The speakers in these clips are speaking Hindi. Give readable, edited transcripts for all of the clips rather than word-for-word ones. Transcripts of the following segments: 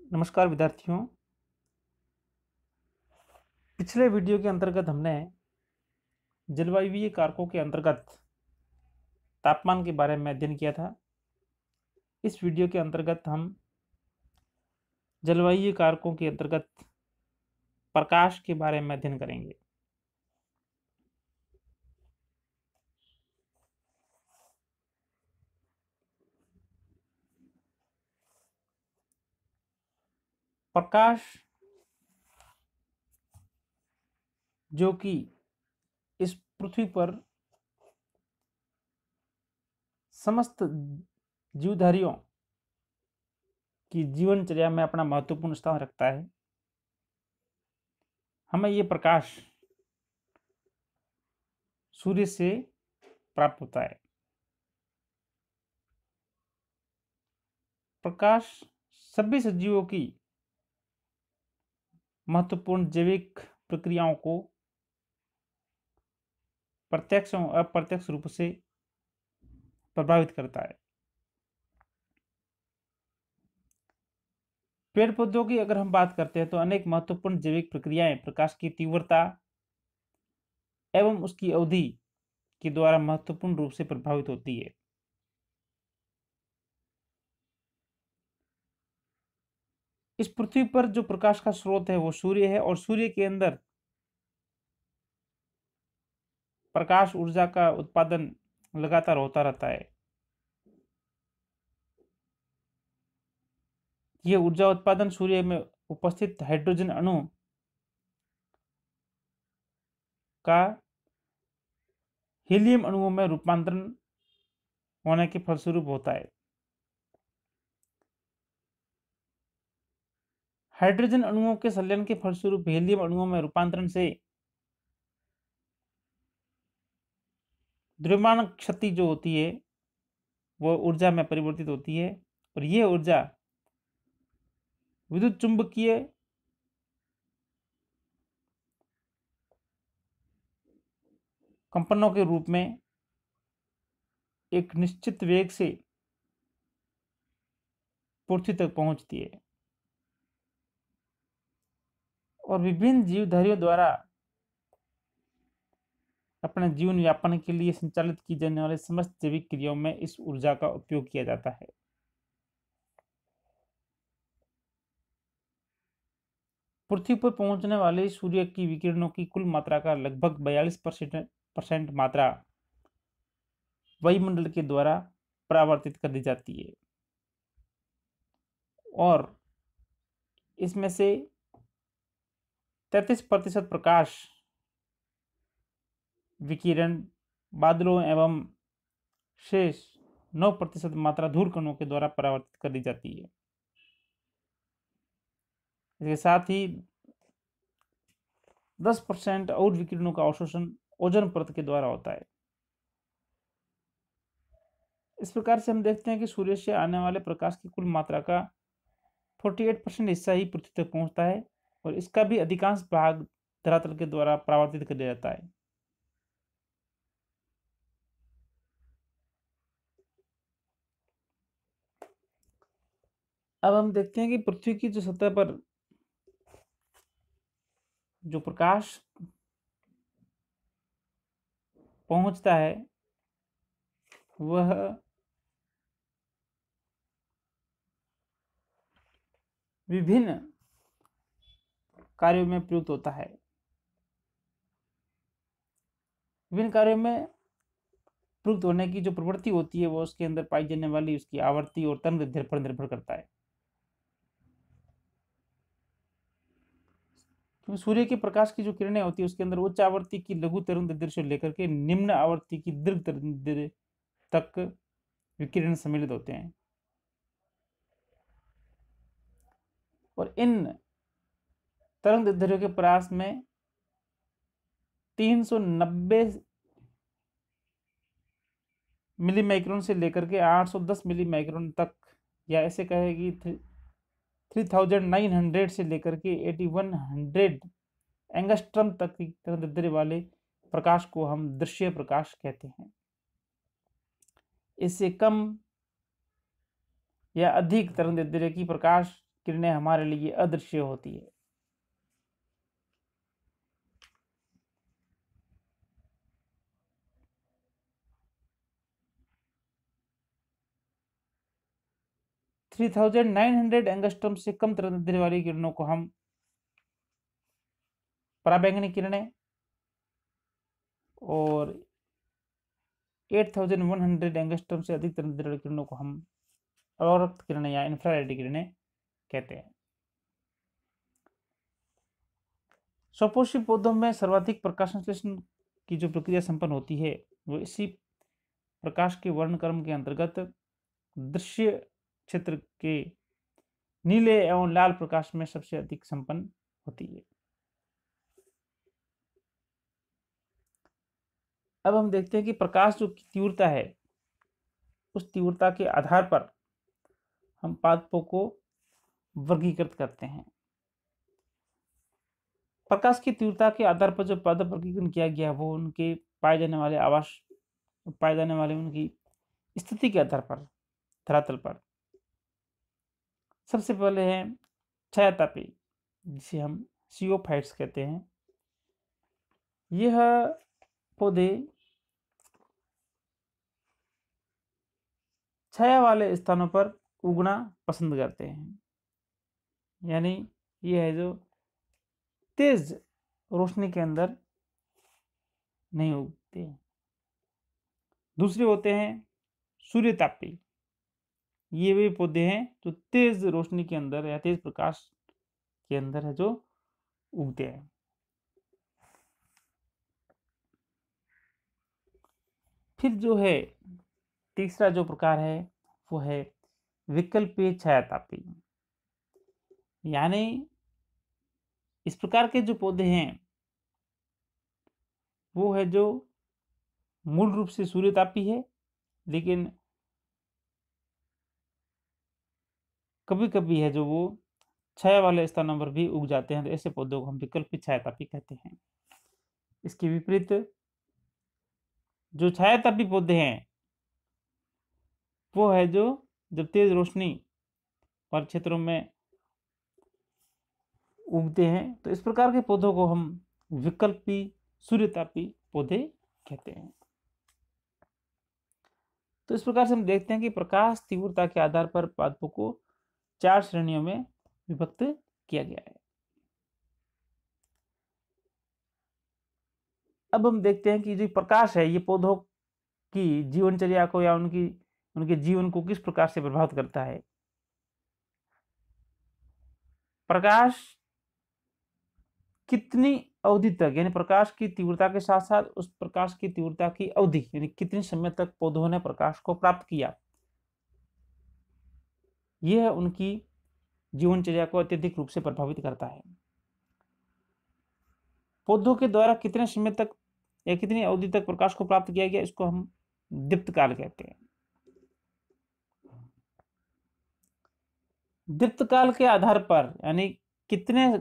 नमस्कार विद्यार्थियों। पिछले वीडियो के अंतर्गत हमने जलवायुवीय कारकों के अंतर्गत तापमान के बारे में अध्ययन किया था। इस वीडियो के अंतर्गत हम जलवायुवीय कारकों के अंतर्गत प्रकाश के बारे में अध्ययन करेंगे। प्रकाश जो कि इस पृथ्वी पर समस्त जीवधारियों की जीवनचर्या में अपना महत्वपूर्ण स्थान रखता है। हमें ये प्रकाश सूर्य से प्राप्त होता है। प्रकाश सभी सजीवों की महत्वपूर्ण जैविक प्रक्रियाओं को प्रत्यक्ष और अप्रत्यक्ष रूप से प्रभावित करता है। पेड़ पौधों की अगर हम बात करते हैं तो अनेक महत्वपूर्ण जैविक प्रक्रियाएं प्रकाश की तीव्रता एवं उसकी अवधि के द्वारा महत्वपूर्ण रूप से प्रभावित होती है। इस पृथ्वी पर जो प्रकाश का स्रोत है वो सूर्य है और सूर्य के अंदर प्रकाश ऊर्जा का उत्पादन लगातार होता रहता है। यह ऊर्जा उत्पादन सूर्य में उपस्थित हाइड्रोजन अणु का हीलियम अणुओं में रूपांतरण होने के फलस्वरूप होता है। हाइड्रोजन अणुओं के संलयन के फलस्वरूप हीलियम अणुओं में रूपांतरण से द्रव्यमान क्षति जो होती है वो ऊर्जा में परिवर्तित होती है और यह ऊर्जा विद्युत चुंबकीय कंपनों के रूप में एक निश्चित वेग से पृथ्वी तक पहुंचती है और विभिन्न जीवधारियों द्वारा अपने जीवन यापन के लिए संचालित की जाने वाले समस्त जैविक क्रियाओं में इस ऊर्जा का उपयोग किया जाता है। पृथ्वी पर पहुंचने वाले सूर्य की विकिरणों की कुल मात्रा का लगभग 42% मात्रा वायुमंडल के द्वारा परावर्तित कर दी जाती है और इसमें से 33% प्रकाश विकिरण बादलों एवं शेष 9% मात्रा धूल कणों के द्वारा परावर्तित कर दी जाती है। इसके साथ ही 10% और विकिरणों का अवशोषण ओजोन परत के द्वारा होता है। इस प्रकार से हम देखते हैं कि सूर्य से आने वाले प्रकाश की कुल मात्रा का 48% हिस्सा ही पृथ्वी तक पहुंचता है और इसका भी अधिकांश भाग धरातल के द्वारा परावर्तित कर दिया जाता है। अब हम देखते हैं कि पृथ्वी की जो सतह पर जो प्रकाश पहुंचता है वह विभिन्न कार्यों में प्रयुक्त होता है। विभिन्न कार्यों में प्रयुक्त होने की जो प्रवृत्ति होती है वो उसके अंदर पाई जाने वाली उसकी आवृत्ति और तरंगदैर्घ्य पर निर्भर करता है। क्योंकि सूर्य के प्रकाश की जो किरणें होती है उसके अंदर उच्च आवृत्ति की लघु तरंगदैर्घ्य से लेकर के निम्न आवृत्ति की दीर्घ तरंगदैर्घ्य तक विकिरण सम्मिलित होते हैं और इन तरंगदैर्घ्यों के प्रयास में 390 मिलीमाइक्रोन से लेकर के 810 मिलीमाइक्रोन तक, या ऐसे कहे कि 3900 से लेकर के 8100 एंगस्ट्रम तक की तरंगदैर्घ्य वाले प्रकाश को हम दृश्य प्रकाश कहते हैं। इससे कम या अधिक तरंगदैर्घ्य की प्रकाश किरणें हमारे लिए अदृश्य होती है। थ्री 3900 एंगस्ट्रॉम से कम तरंगदैर्ध्य वाली किरणों को हम पराबैंगनी किरणें, और 8100 एंगस्ट्रॉम से अधिक तरंगदैर्ध्य वाली किरणों को हम अवरक्त किरणें या इंफ्रारेड किरणें कहते हैं। सपोषी पौधों में सर्वाधिक प्रकाश संश्लेषण की जो प्रक्रिया संपन्न होती है वो इसी प्रकाश के वर्णक्रम के अंतर्गत दृश्य क्षेत्र के नीले एवं लाल प्रकाश में सबसे अधिक संपन्न होती है। अब हम देखते हैं कि प्रकाश जो तीव्रता है उस तीव्रता के आधार पर हम पादपों को वर्गीकृत करते हैं। प्रकाश की तीव्रता के आधार पर जो पादप वर्गीकरण किया गया वो उनके पाए जाने वाले उनकी स्थिति के आधार पर धरातल पर सबसे पहले है छायातापी, जिसे हम सियोफाइट्स कहते हैं। यह पौधे छाया वाले स्थानों पर उगना पसंद करते हैं, यानी यह है जो तेज रोशनी के अंदर नहीं उगते। दूसरे होते हैं सूर्यतापी। ये वे पौधे हैं जो तेज रोशनी के अंदर या तेज प्रकाश के अंदर है जो उगते हैं। फिर जो है तीसरा जो प्रकार है वो है विकल्पीय छायातापी, यानी इस प्रकार के जो पौधे हैं वो है जो मूल रूप से सूर्यतापी है, लेकिन कभी कभी है जो वो छाया वाले स्थानों पर भी उग जाते हैं, तो ऐसे पौधों को हम विकल्पी छायातापी कहते हैं। इसके विपरीत जो छायातापी पौधे हैं वो है जो जब तेज रोशनी वाले क्षेत्रों में उगते हैं, तो इस प्रकार के पौधों को हम विकल्पी सूर्यतापी पौधे कहते हैं। तो इस प्रकार से हम देखते हैं कि प्रकाश तीव्रता के आधार पर पादपों को 4 श्रेणियों में विभक्त किया गया है। अब हम देखते हैं कि जो प्रकाश है ये पौधों की जीवनचर्या को या उनके जीवन को किस प्रकार से प्रभावित करता है। प्रकाश कितनी अवधि तक, यानी प्रकाश की तीव्रता के साथ साथ उस प्रकाश की तीव्रता की अवधि, यानी कितने समय तक पौधों ने प्रकाश को प्राप्त किया, यह उनकी जीवनचर्या को अत्यधिक रूप से प्रभावित करता है। पौधों के द्वारा कितने समय तक या कितनी अवधि तक प्रकाश को प्राप्त किया गया, इसको हम दीप्तकाल कहते हैं। दीप्तकाल के आधार पर, यानी कितने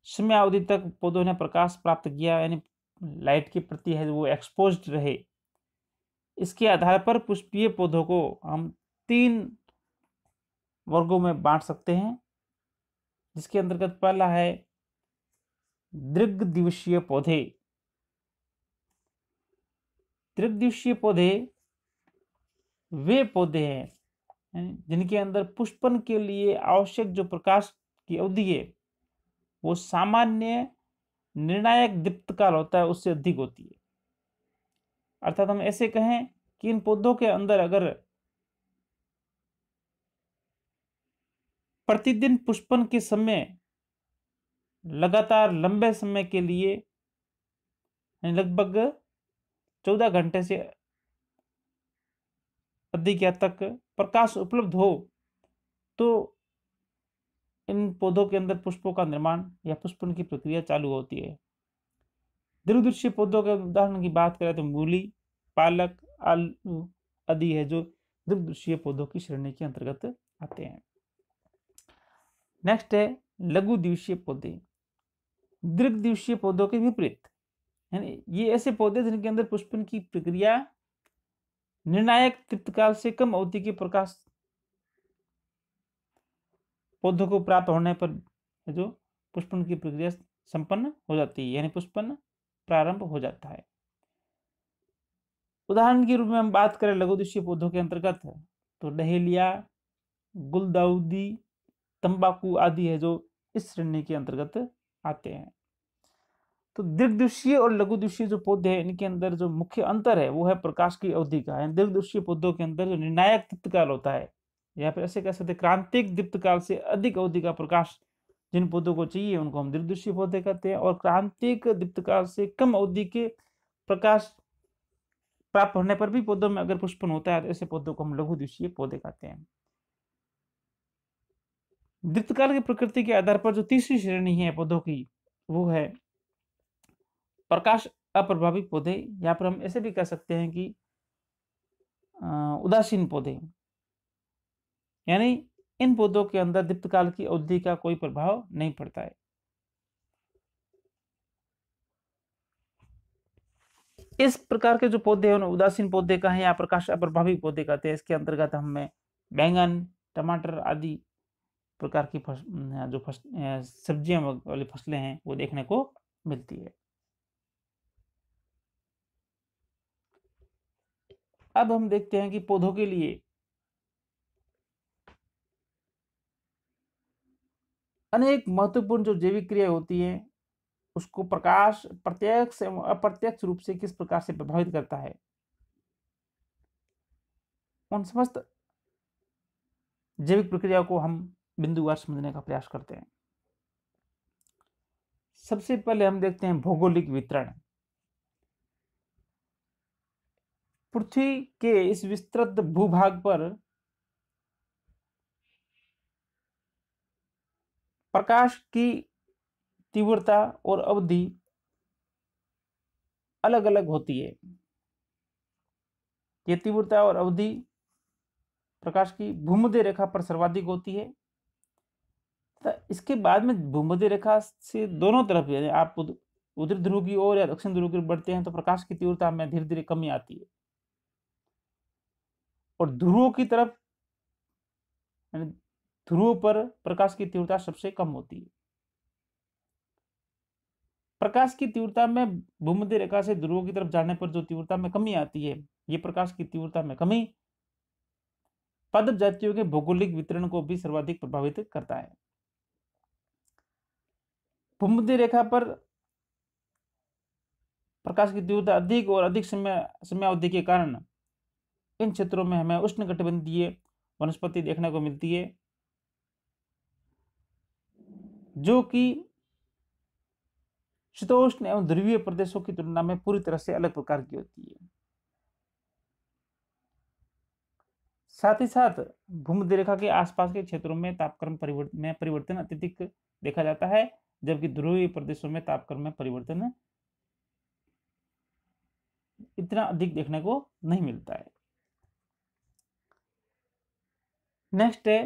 समय अवधि तक पौधों ने प्रकाश प्राप्त किया, यानी लाइट के प्रति है वो एक्सपोज्ड रहे, इसके आधार पर पुष्पीय पौधों को हम 3 वर्गों में बांट सकते हैं, जिसके अंतर्गत पहला है दीर्घदिवसीय पौधे। दीर्घदिवसीय पौधे वे पौधे हैं जिनके अंदर पुष्पन के लिए आवश्यक जो प्रकाश की अवधि है वो सामान्य निर्णायक दीप्तकाल होता है उससे अधिक होती है। अर्थात हम ऐसे कहें कि इन पौधों के अंदर अगर प्रतिदिन पुष्पन के समय लगातार लंबे समय के लिए लगभग 14 घंटे से अधिक या तक प्रकाश उपलब्ध हो, तो इन पौधों के अंदर पुष्पों का निर्माण या पुष्पन की प्रक्रिया चालू होती है। दीर्घदिवसीय पौधों के उदाहरण की बात करें तो मूली, पालक, आलू आदि है जो दीर्घदिवसीय पौधों की श्रेणी के अंतर्गत आते हैं। नेक्स्ट है लघु दिवसीय पौधे। दीर्घदिवसीय पौधों के विपरीत, यानी ये ऐसे पौधे जिनके अंदर पुष्पन की प्रक्रिया निर्णायक दीप्तकाल से कम अवधि के प्रकाश पौधों को प्राप्त होने पर जो पुष्पन की प्रक्रिया संपन्न हो जाती है, यानी पुष्पन प्रारंभ हो जाता है। उदाहरण के रूप में हम बात करें लघुद्देशीय पौधों के अंतर्गत, तो डहेलिया, गुलदाउदी, तंबाकू आदि है जो इस श्रेणी के अंतर्गत आते हैं। तो दीर्घद्विशीय और लघुद्विशीय जो पौधे हैं, इनके अंदर जो मुख्य अंतर है वो है प्रकाश की अवधि का है। दीर्घद्विशीय पौधों के अंदर जो निर्णायक दीप्तकाल होता है, या फिर ऐसे कह सकते हैं क्रांतिक दीप्तकाल से अधिक अवधि का प्रकाश जिन पौधों को चाहिए उनको हम दीर्घद्विशीय पौधे कहते हैं, और क्रांतिक दीप्तकाल से कम अवधि के प्रकाश प्राप्त होने पर भी पौधों में अगर पुष्पन होता है तो ऐसे पौधों को हम लघुद्विशीय पौधे कहते हैं। दीप्तकाल की प्रकृति के आधार पर जो तीसरी श्रेणी है पौधों की, वो है प्रकाश अप्रभावी पौधे, या फिर हम ऐसे भी कह सकते हैं कि उदासीन पौधे, यानी इन पौधों के अंदर दीप्तकाल की अवधि का कोई प्रभाव नहीं पड़ता है। इस प्रकार के जो पौधे हैं उन्हें उदासीन पौधे कहें या प्रकाश अप्रभावी पौधे कहते हैं। इसके अंतर्गत हमें बैंगन, टमाटर आदि प्रकार की जो सब्जियां वाली फसलें हैं वो देखने को मिलती है। अब हम देखते हैं कि पौधों के लिए अनेक महत्वपूर्ण जो जैविक क्रिया होती है उसको प्रकाश प्रत्यक्ष एवं अप्रत्यक्ष रूप से किस प्रकार से प्रभावित करता है, उन समस्त जैविक प्रक्रिया को हम बिंदुवार समझने का प्रयास करते हैं। सबसे पहले हम देखते हैं भौगोलिक वितरण। पृथ्वी के इस विस्तृत भूभाग पर प्रकाश की तीव्रता और अवधि अलग अलग होती है। ये तीव्रता और अवधि प्रकाश की भूमध्य रेखा पर सर्वाधिक होती है। इसके बाद में भूमध्य रेखा से दोनों तरफ, यानी आप उत्तरी ध्रुव की ओर या दक्षिण ध्रुव की ओर बढ़ते हैं तो प्रकाश की तीव्रता में धीरे धीरे कमी आती है, और ध्रुवों की तरफ, यानी ध्रुवों पर प्रकाश की तीव्रता सबसे कम होती है। प्रकाश की तीव्रता में भूमध्य रेखा से ध्रुवों की तरफ जाने पर जो तीव्रता में कमी आती है, ये प्रकाश की तीव्रता में कमी पादप जातियों के भौगोलिक वितरण को भी सर्वाधिक प्रभावित करता है। भूमध्य रेखा पर प्रकाश की तीव्रता अधिक और अधिक समयावधि के कारण इन क्षेत्रों में हमें उष्णकटिबंधीय वनस्पति देखने को मिलती है, जो कि शीतोष्ण एवं ध्रुवीय प्रदेशों की तुलना में पूरी तरह से अलग प्रकार की होती है। साथ ही साथ भूमध्य रेखा के आसपास के क्षेत्रों में तापक्रम परिवर्तन अत्यधिक देखा जाता है, जबकि ध्रुवीय प्रदेशों में तापक्रम में परिवर्तन इतना अधिक देखने को नहीं मिलता है। नेक्स्ट है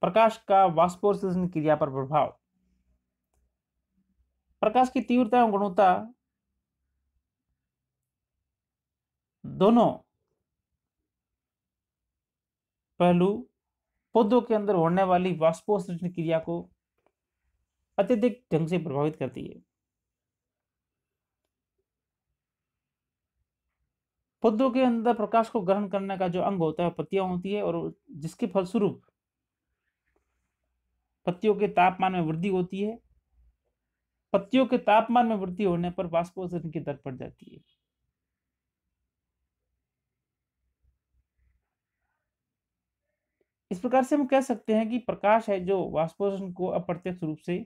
प्रकाश का वाष्पोत्सर्जन क्रिया पर प्रभाव। प्रकाश की तीव्रता एवं गुणवत्ता दोनों पहलू पौधों के अंदर होने वाली वाष्पोत्सर्जन क्रिया को अत्यधिक ढंग से प्रभावित करती है। पौधों के अंदर प्रकाश को ग्रहण करने का जो अंग होता है पत्तियां होती है, और जिसके फलस्वरूप पत्तियों के तापमान में वृद्धि होती है। पत्तियों के तापमान में वृद्धि होने पर वाष्पोत्सर्जन की दर बढ़ जाती है। इस प्रकार से हम कह सकते हैं कि प्रकाश है जो वाष्पोत्सर्जन को अप्रत्यक्ष रूप से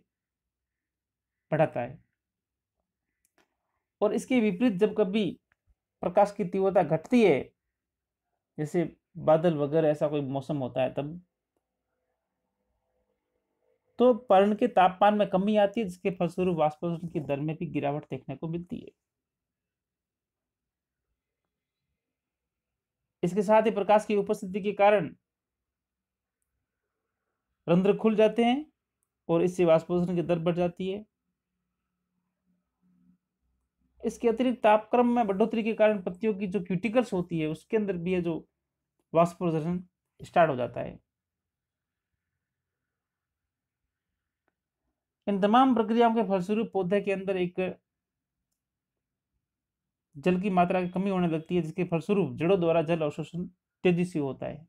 बढ़ाता है, और इसके विपरीत जब कभी प्रकाश की तीव्रता घटती है, जैसे बादल वगैरह ऐसा कोई मौसम होता है, तब तो पर्ण के तापमान में कमी आती है, जिसके फलस्वरूप वाष्पोत्सर्जन की दर में भी गिरावट देखने को मिलती है। इसके साथ ही प्रकाश की उपस्थिति के कारण रंध्र खुल जाते हैं और इससे वाष्पोत्सर्जन की दर बढ़ जाती है। इसके अतिरिक्त तापक्रम में बढ़ोतरी के कारण पत्तियों की जो क्यूटिकल्स होती है उसके अंदर भी है जो वाष्पोत्सर्जन स्टार्ट हो जाता है। इन तमाम प्रक्रियाओं के फलस्वरूप पौधे के अंदर एक जल की मात्रा की कमी होने लगती है, जिसके फलस्वरूप जड़ों द्वारा जल अवशोषण तेजी से होता है,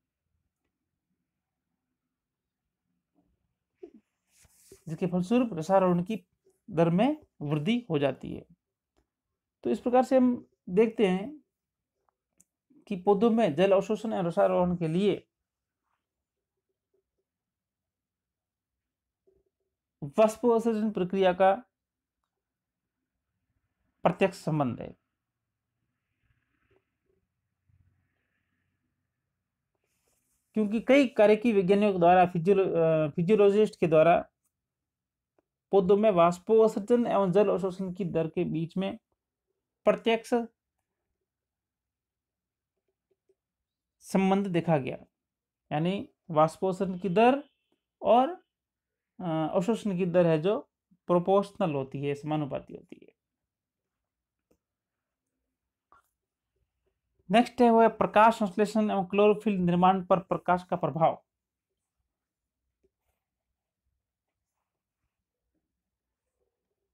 जिसके फलस्वरूप रसारोहण की दर में वृद्धि हो जाती है। तो इस प्रकार से हम देखते हैं कि पौधों में जल अवशोषण और रसारोहण के लिए वाष्पोत्सर्जन प्रक्रिया का प्रत्यक्ष संबंध है। क्योंकि कई कार्यकी वैज्ञानिकों द्वारा फिजियोलॉजिस्ट के द्वारा पौधों में वाष्पोत्सर्जन एवं जल अवशोषण की दर के बीच में प्रत्यक्ष संबंध देखा गया, यानी वाष्पोत्सर्जन की दर और अवशोषण की दर है जो प्रोपोर्शनल होती है, समानुपाती होती है। नेक्स्ट है वो है प्रकाश संश्लेषण एवं क्लोरोफिल निर्माण पर प्रकाश का प्रभाव।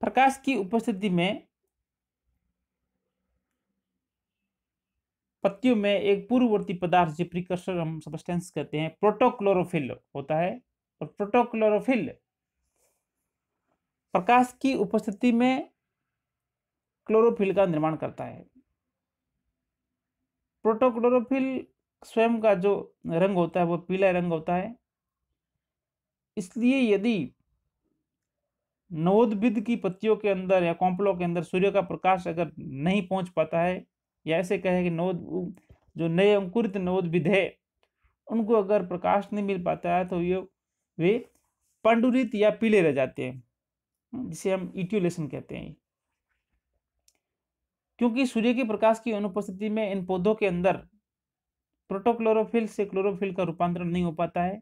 प्रकाश की उपस्थिति में पत्तियों में एक पूर्ववर्ती पदार्थ जो प्रीकर्सर हम सब्सटेंस कहते हैं, प्रोटोक्लोरोफिल होता है। और प्रोटोक्लोरोफिल प्रकाश की उपस्थिति में क्लोरोफिल का निर्माण करता है। प्रोटोक्लोरोफिल स्वयं का जो रंग होता है वो पीला रंग होता है। इसलिए यदि नवोद्भिद की पत्तियों के अंदर या कॉम्पलों के अंदर सूर्य का प्रकाश अगर नहीं पहुंच पाता है, या ऐसे कहे कि जो नए अंकुरित नवोद्भिद है उनको अगर प्रकाश नहीं मिल पाता है तो वे पांडुरित या पीले रह जाते हैं, जिसे हम इट्यूलेशन कहते हैं। क्योंकि सूर्य के प्रकाश की अनुपस्थिति में इन पौधों के अंदर प्रोटोक्लोरोफिल से क्लोरोफिल का रूपांतरण नहीं हो पाता है,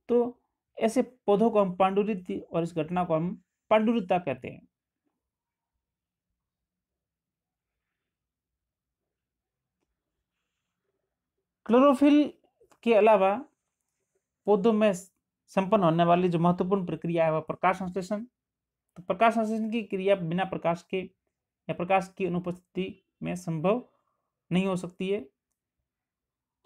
तो ऐसे पौधों को हम पांडुरित, और इस घटना को हम पांडुरितता कहते हैं। क्लोरोफिल के अलावा पौधों में संपन्न होने वाली जो महत्वपूर्ण प्रक्रिया है वह प्रकाश संश्लेषण। तो प्रकाश संश्लेषण की क्रिया बिना प्रकाश के या प्रकाश की अनुपस्थिति में संभव नहीं हो सकती है,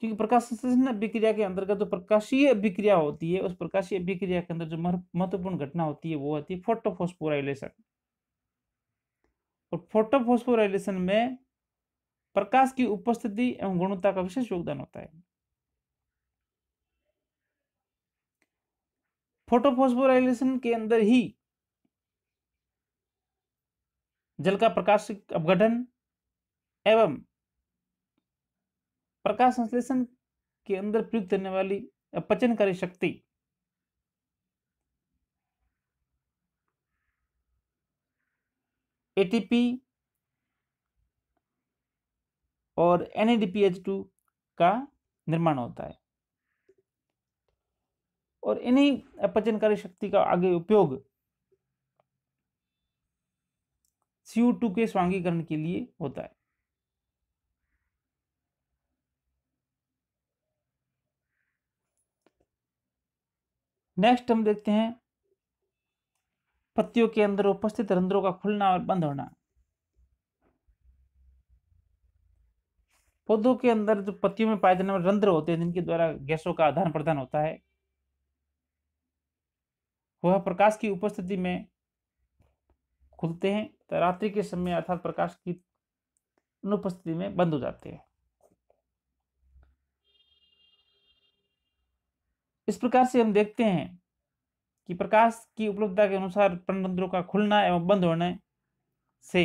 क्योंकि प्रकाश संश्लेषण अभिक्रिया के अंतर्गत जो प्रकाशीय अभिक्रिया होती है, उस प्रकाशीय अभिक्रिया के अंदर जो महत्वपूर्ण घटना होती है वो होती है फोटोफॉस्फोराइलेशन। और फोटोफॉस्फोराइलेशन में प्रकाश की उपस्थिति एवं गुणवत्ता का विशेष योगदान होता है। फोटोफॉस्फोराइलेशन के अंदर ही जल का प्रकाशिक अपघटन एवं प्रकाश संश्लेषण के अंदर प्रयुक्त करने वाली अपचनकारी शक्ति एटीपी और NADPH2 का निर्माण होता है। और इन्हीं अपचनकारी शक्ति का आगे उपयोग CO2 के स्वांगीकरण के लिए होता है। नेक्स्ट हम देखते हैं पत्तियों के अंदर उपस्थित रंध्रों का खुलना और बंद होना। पौधों के अंदर जो पत्तियों में पाए जाने वाले रंध्र होते हैं जिनके द्वारा गैसों का आदान प्रदान होता है, वह प्रकाश की उपस्थिति में खुलते हैं, तो रात्रि के समय अर्थात प्रकाश की अनुपस्थिति में बंद हो जाते हैं। इस प्रकार से हम देखते हैं कि प्रकाश की उपलब्धता के अनुसार पर्णरंध्रों का खुलना एवं बंद होने से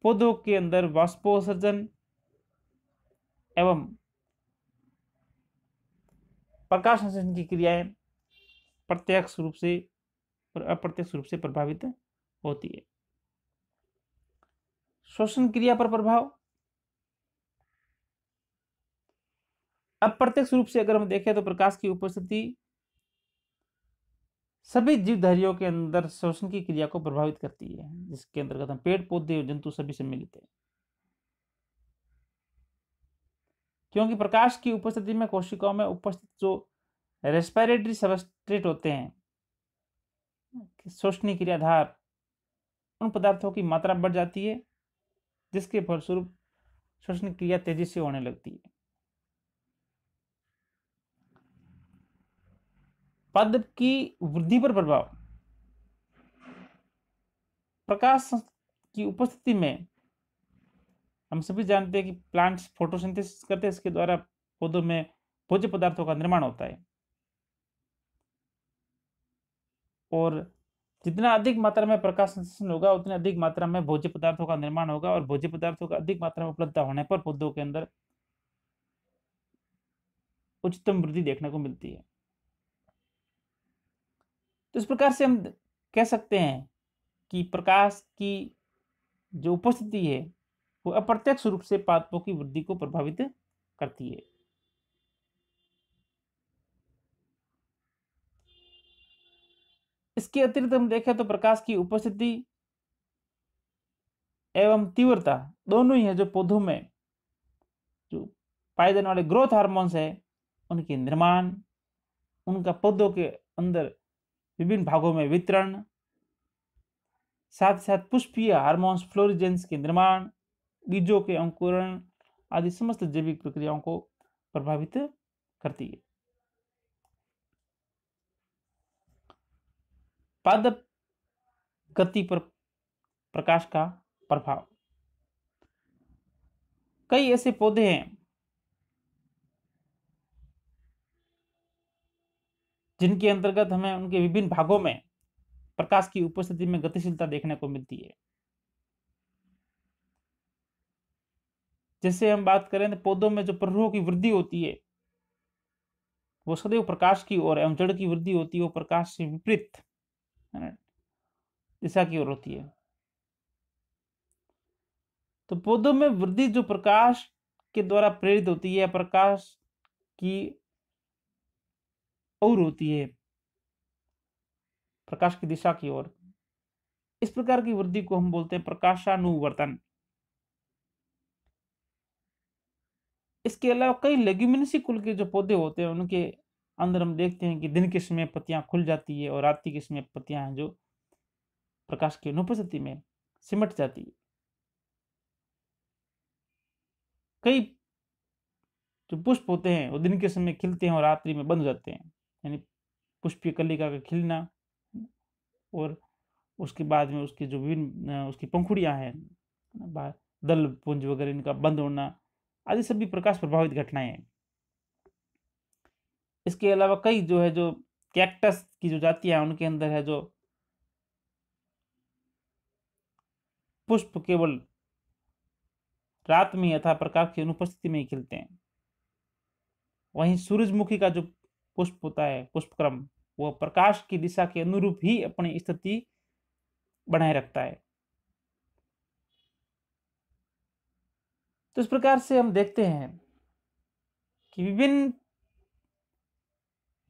पौधों के अंदर वाष्पोत्सर्जन एवं प्रकाश संश्लेषण की क्रियाएं प्रत्यक्ष रूप से और अप्रत्यक्ष रूप से प्रभावित होती है। श्वसन क्रिया पर प्रभाव। अप्रत्यक्ष रूप से अगर हम देखें तो प्रकाश की उपस्थिति सभी जीवधारियों के अंदर श्वसन की क्रिया को प्रभावित करती है, जिसके अंतर्गत हम पेड़ पौधे और जंतु सभी सम्मिलित हैं। क्योंकि प्रकाश की उपस्थिति में कोशिकाओं में उपस्थित जो रेस्पिरेटरी सबस्ट्रेट होते हैं, श्वसनीय क्रियाधार, उन पदार्थों की मात्रा बढ़ जाती है, जिसके फलस्वरूप श्वसन क्रिया तेजी से होने लगती है। पादप की वृद्धि पर प्रभाव, प्रकाश की उपस्थिति में हम सभी जानते हैं कि प्लांट्स फोटोसिंथेसिस करते हैं, इसके द्वारा पौधों में भोज्य पदार्थों का निर्माण होता है, और जितना अधिक मात्रा में प्रकाश संश्लेषण होगा उतनी अधिक मात्रा में भोज्य पदार्थों का निर्माण होगा, और भोज्य पदार्थों का अधिक मात्रा में उपलब्धता होने पर पौधों के अंदर उच्चतम वृद्धि देखने को मिलती है। तो इस प्रकार से हम कह सकते हैं कि प्रकाश की जो उपस्थिति है वो अप्रत्यक्ष रूप से पादपों की वृद्धि को प्रभावित करती है। इसके अतिरिक्त हम देखें तो प्रकाश की उपस्थिति एवं तीव्रता दोनों ही है जो पौधों में जो पाए जाने वाले ग्रोथ हार्मोन्स है उनके निर्माण, उनका पौधों के अंदर विभिन्न भागों में वितरण, साथ साथ पुष्पीय हार्मोन्स फ्लोरिजेंस के निर्माण, बीजों के अंकुरण आदि समस्त जैविक प्रक्रियाओं को प्रभावित करती है। पादप गति पर प्रकाश का प्रभाव, कई ऐसे पौधे हैं जिनके अंतर्गत हमें उनके विभिन्न भागों में प्रकाश की उपस्थिति में गतिशीलता देखने को मिलती है। जैसे हम बात करें तो पौधों में जो प्रवाह की वृद्धि होती है वो सदैव प्रकाश की ओर एवं जड़ की वृद्धि होती है वो प्रकाश से विपरीत दिशा की ओर होती है। तो पौधों में वृद्धि जो प्रकाश के द्वारा प्रेरित होती है, प्रकाश की ओर होती है, प्रकाश की दिशा की ओर, इस प्रकार की वृद्धि को हम बोलते हैं प्रकाशानुवर्तन। इसके अलावा कई लेग्यूमिनेसी कुल के जो पौधे होते हैं उनके अंदर हम देखते हैं कि दिन के समय पत्तियां खुल जाती है और रात्रि के समय पत्तियां हैं जो प्रकाश की अनुपस्थिति में सिमट जाती है। कई जो पुष्प होते हैं वो दिन के समय खिलते हैं और रात्रि में बंद हो जाते हैं, यानी पुष्पीय कलिका का खिलना और उसके बाद में उसकी जो विभिन्न उसकी पंखुड़ियां हैं, दल पुंज वगैरह इनका बंद होना आदि सभी प्रकाश प्रभावित घटनाएं हैं। इसके अलावा कई जो है जो कैक्टस की जो जातियां हैं उनके अंदर है जो पुष्प केवल रात में यथा प्रकाश की अनुपस्थिति में ही खिलते हैं। वहीं सूरजमुखी का जो पुष्प होता है पुष्पक्रम वो प्रकाश की दिशा के अनुरूप ही अपनी स्थिति बनाए रखता है। तो इस प्रकार से हम देखते हैं कि विभिन्न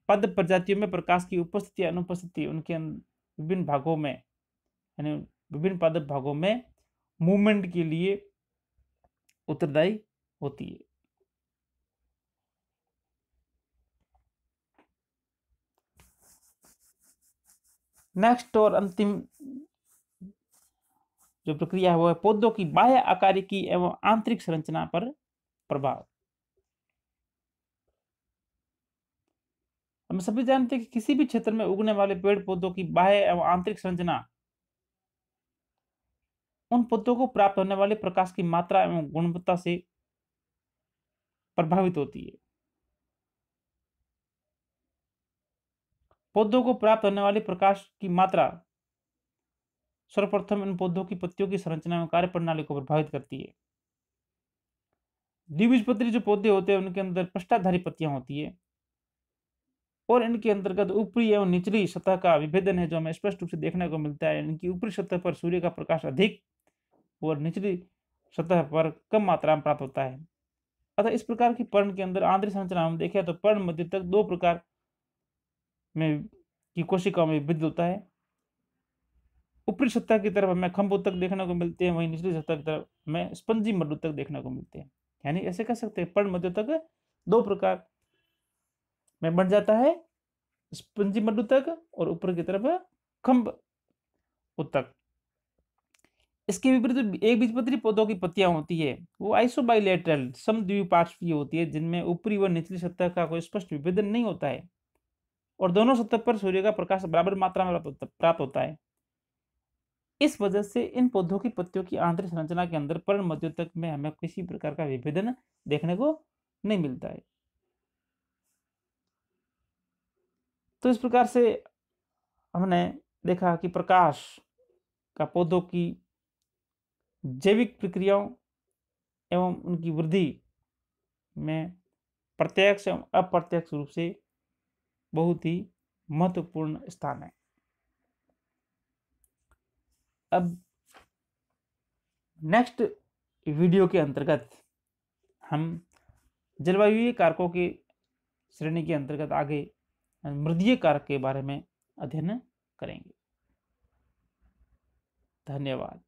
पद प्रजातियों में प्रकाश की उपस्थिति अनुपस्थिति उनके विभिन्न भागों में यानी विभिन्न पादप भागों में मूवमेंट के लिए उत्तरदायी होती है। नेक्स्ट और अंतिम जो प्रक्रिया है वो है पौधों की बाह्य आकारिकी एवं आंतरिक संरचना पर प्रभाव। हम सभी जानते हैं कि किसी भी क्षेत्र में उगने वाले पेड़ पौधों की बाह्य एवं आंतरिक संरचना उन पौधों को प्राप्त होने वाले प्रकाश की मात्रा एवं गुणवत्ता से प्रभावित होती है। पौधों को प्राप्त होने वाली प्रकाश की मात्रा सर्वप्रथम इन पौधों की पत्तियों की संरचना एवं कार्य प्रणाली को प्रभावित करती है। द्विबीजपत्री जो पौधे होते हैं उनके अंदर पृष्ठधारी पत्तियां होती है और इनके अंतर्गत ऊपरी एवं निचली सतह का विभेदन है जो हमें स्पष्ट रूप से देखने को मिलता है। इनकी ऊपरी सतह पर सूर्य का प्रकाश अधिक और निचली सतह पर कम मात्रा में प्राप्त होता है। अतः इस प्रकार की पर्ण के अंदर आंतरिक संरचना हम देखें तो पर्ण मध्य तक दो प्रकार में की कोशिकाओं में विभेद होता है। ऊपरी सतह की तरफ हमें खंभ तक देखने को मिलते हैं, वहीं निचली सतह की तरफ हमें स्पंजी मड्डू तक देखने को मिलते हैं। यानी ऐसे कह सकते हैं पर्ण मध्य तक दो प्रकार में बढ़ जाता है स्पंजी मड्डू तक और ऊपर की तरफ खम्भ उत्तक। इसके विपरीत एक बीजपत्री पौधों की पत्तियां होती है वो आइसोबाइलेटरल समद्विपार्श्वीय होती है, जिनमें ऊपरी व निचली सतह का कोई स्पष्ट विभेदन नहीं होता है और दोनों सतह पर सूर्य का प्रकाश बराबर मात्रा में प्राप्त होता है। इस वजह से इन पौधों की पत्तियों की आंतरिक संरचना के अंदर पर्ण मध्योतक में हमें किसी प्रकार का विभेदन देखने को नहीं मिलता है। तो इस प्रकार से हमने देखा कि प्रकाश का पौधों की जैविक प्रक्रियाओं एवं उनकी वृद्धि में प्रत्यक्ष एवं अप्रत्यक्ष रूप से बहुत ही महत्वपूर्ण स्थान है। अब नेक्स्ट वीडियो के अंतर्गत हम जलवायु कारकों की श्रेणी के अंतर्गत आगे मृदीय कारक के बारे में अध्ययन करेंगे। धन्यवाद।